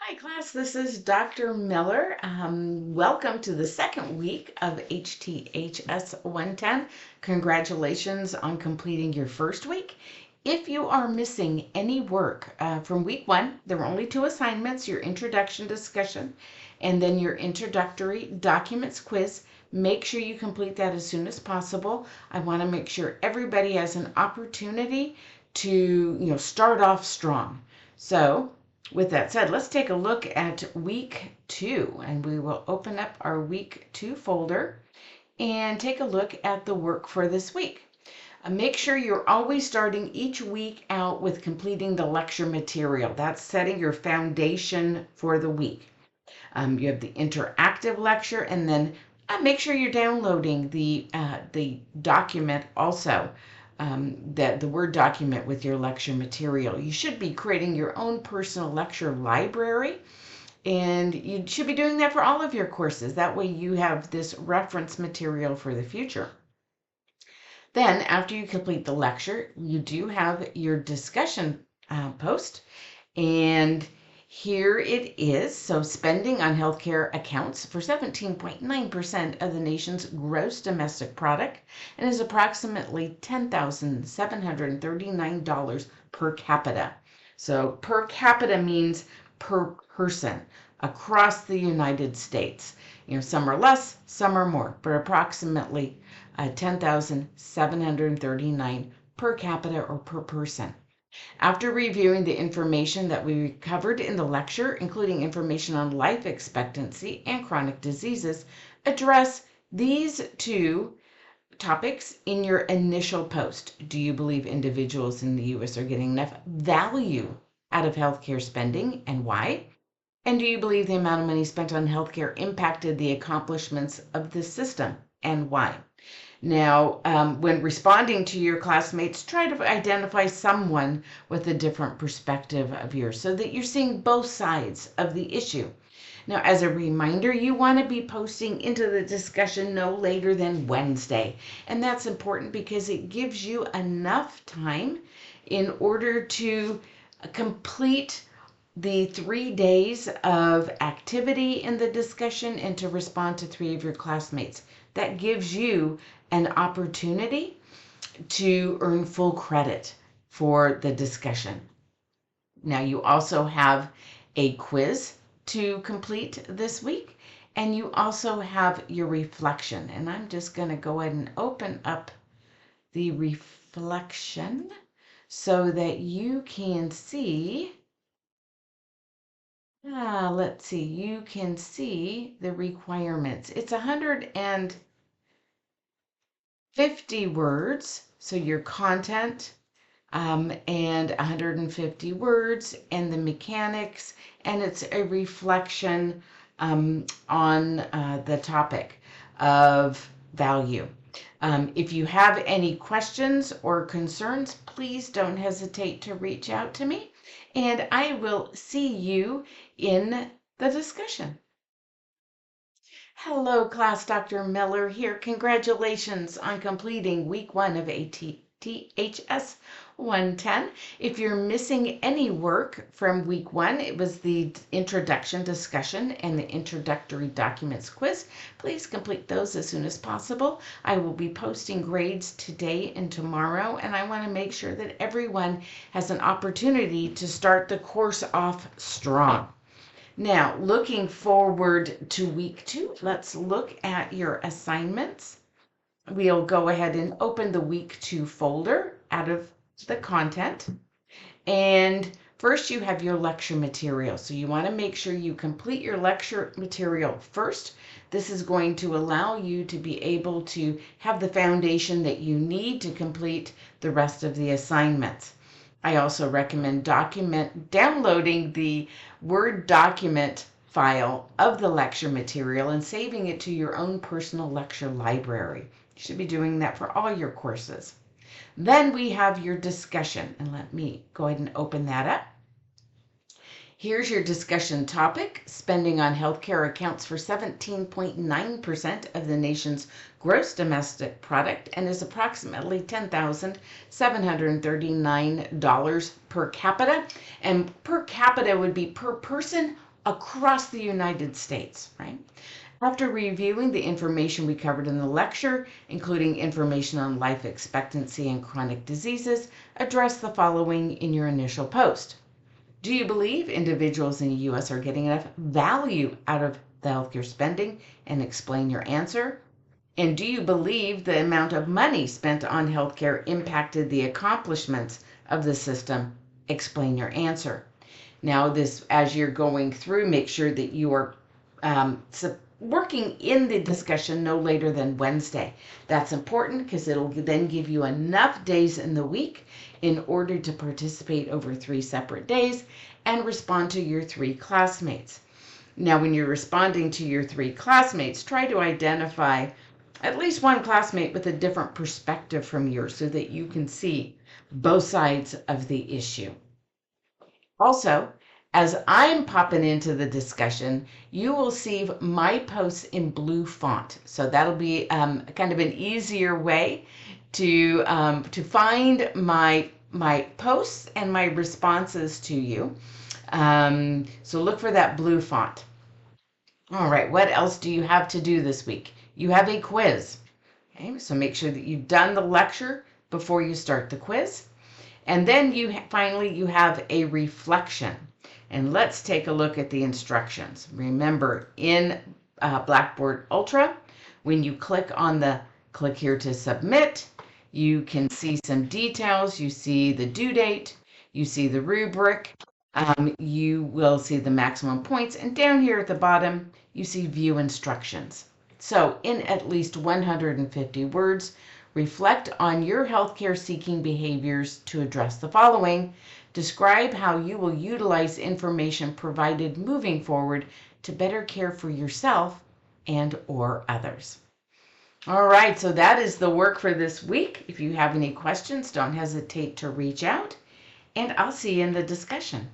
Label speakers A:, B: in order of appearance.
A: Hi, class. This is Dr. Miller. Welcome to the second week of HTHS 110. Congratulations on completing your first week. If you are missing any work from week one, there were only two assignments, your introduction discussion and then your introductory documents quiz. Make sure you complete that as soon as possible. I want to make sure everybody has an opportunity to, start off strong. So with that said, let's take a look at week two, and we will open up our week two folder and take a look at the work for this week. Make sure you're always starting each week out with completing the lecture material. That's setting your foundation for the week. You have the interactive lecture, and then make sure you're downloading the document also, the Word document with your lecture material. You should be creating your own personal lecture library, and you should be doing that for all of your courses. That way you have this reference material for the future. Then after you complete the lecture, you do have your discussion post, and here it is. So spending on healthcare accounts for 17.9% of the nation's gross domestic product and is approximately $10,739 per capita. So per capita means per person across the United States. Some are less, some are more, but approximately 10,739 per capita or per person. After reviewing the information that we covered in the lecture, including information on life expectancy and chronic diseases, address these two topics in your initial post. Do you believe individuals in the U.S. are getting enough value out of healthcare spending, and why? And do you believe the amount of money spent on healthcare impacted the accomplishments of the system, and why? Now, when responding to your classmates, try to identify someone with a different perspective of yours so that you're seeing both sides of the issue. Now, as a reminder, you want to be posting into the discussion no later than Wednesday. And that's important because it gives you enough time in order to complete the 3 days of activity in the discussion and to respond to 3 of your classmates. That gives you an opportunity to earn full credit for the discussion. Now, you also have a quiz to complete this week, and you also have your reflection. And I'm just going to go ahead and open up the reflection so that you can see. Let's see, you can see the requirements. It's 150 words, so your content, and 150 words and the mechanics, and it's a reflection on the topic of value. If you have any questions or concerns, please don't hesitate to reach out to me, and I will see you in the discussion. Hello, class. Dr. Miller here. Congratulations on completing week one of HTHS 110. If you're missing any work from week one, it was the introduction discussion and the introductory documents quiz. Please complete those as soon as possible. I will be posting grades today and tomorrow, and I want to make sure that everyone has an opportunity to start the course off strong. Now, looking forward to week two, let's look at your assignments. We'll go ahead and open the week two folder out of the content. And first you have your lecture material. So you want to make sure you complete your lecture material first. This is going to allow you to be able to have the foundation that you need to complete the rest of the assignments. I also recommend downloading the Word document file of the lecture material and saving it to your own personal lecture library. You should be doing that for all your courses. Then we have your discussion, and let me go ahead and open that up. Here's your discussion topic. Spending on healthcare accounts for 17.9% of the nation's gross domestic product and is approximately $10,739 per capita. And per capita would be per person across the United States, right? After reviewing the information we covered in the lecture, including information on life expectancy and chronic diseases, address the following in your initial post. Do you believe individuals in the U.S. are getting enough value out of the healthcare spending? And explain your answer. And do you believe the amount of money spent on healthcare impacted the accomplishments of the system? Explain your answer. Now, this, as you're going through, make sure that you are working in the discussion no later than Wednesday. That's important because it'll then give you enough days in the week in order to participate over 3 separate days and respond to your 3 classmates. Now, when you're responding to your 3 classmates, try to identify at least one classmate with a different perspective from yours so that you can see both sides of the issue. Also, as I'm popping into the discussion, you will see my posts in blue font. So that'll be kind of an easier way to find my posts and my responses to you. So look for that blue font. All right, what else do you have to do this week? You have a quiz. Okay, so make sure that you've done the lecture before you start the quiz. And then finally you have a reflection. And let's take a look at the instructions. Remember, in Blackboard Ultra, when you click here to submit, you can see some details. You see the due date, you see the rubric, you will see the maximum points, and down here at the bottom, you see view instructions. So in at least 150 words, reflect on your healthcare seeking behaviors to address the following. Describe how you will utilize information provided moving forward to better care for yourself and or others. All right, so that is the work for this week. If you have any questions, don't hesitate to reach out, and I'll see you in the discussion.